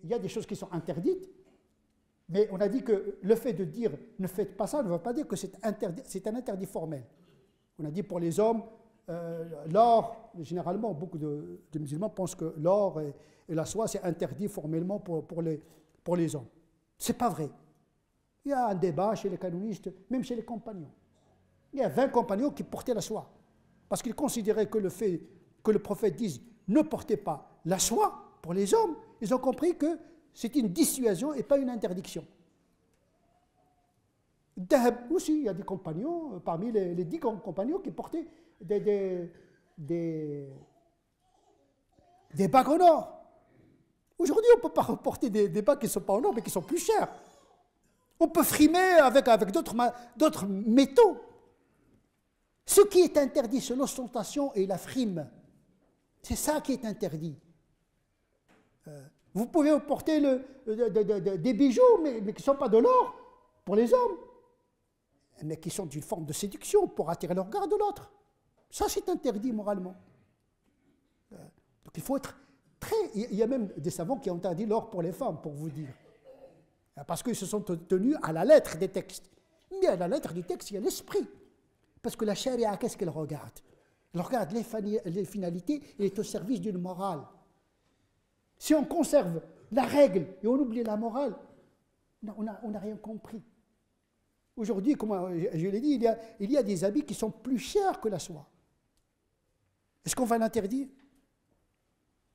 il y a des choses qui sont interdites, mais on a dit que le fait de dire ne faites pas ça ne veut pas dire que c'est un interdit formel. On a dit pour les hommes, l'or, généralement beaucoup de musulmans pensent que l'or et la soie c'est interdit formellement pour les hommes. Ce n'est pas vrai. Il y a un débat chez les canonistes, même chez les compagnons. Il y a 20 compagnons qui portaient la soie. Parce qu'ils considéraient que le fait que le prophète dise ne portez pas la soie pour les hommes, ils ont compris que c'est une dissuasion et pas une interdiction. Dahab aussi, il y a des compagnons, parmi les 10 compagnons qui portaient des bagues en or. Aujourd'hui, on ne peut pas porter des bagues qui ne sont pas en or, mais qui sont plus chères. On peut frimer avec d'autres métaux. Ce qui est interdit, c'est l'ostentation et la frime. C'est ça qui est interdit. Vous pouvez porter des bijoux, mais qui ne sont pas de l'or, pour les hommes, mais qui sont d'une forme de séduction pour attirer le regard de l'autre. Ça, c'est interdit moralement. Donc il faut être très... Il y a même des savants qui ont interdit l'or pour les femmes, pour vous dire. Parce qu'ils se sont tenus à la lettre des textes. Mais à la lettre du texte, il y a l'esprit. Parce que la charia, qu'est-ce qu'elle regarde? Elle regarde les finalités, elle est au service d'une morale. Si on conserve la règle et on oublie la morale, on n'a rien compris. Aujourd'hui, comme je l'ai dit, il y a des habits qui sont plus chers que la soie. Est-ce qu'on va l'interdire?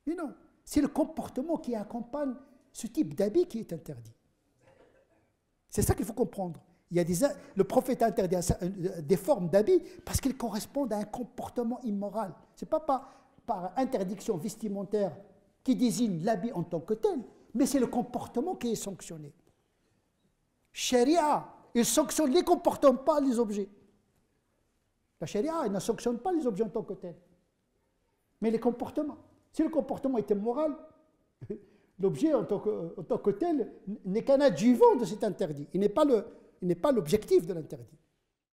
Mais non. C'est le comportement qui accompagne ce type d'habit qui est interdit. C'est ça qu'il faut comprendre. Le prophète a interdit des formes d'habits parce qu'ils correspondent à un comportement immoral. Ce n'est pas par interdiction vestimentaire qui désigne l'habit en tant que tel, mais c'est le comportement qui est sanctionné. Sharia, il sanctionne les comportements, pas les objets. La charia, elle ne sanctionne pas les objets en tant que tels, mais les comportements. Si le comportement était moral, l'objet en tant que tel n'est qu'un adjuvant de cet interdit. Il n'est pas l'objectif de l'interdit.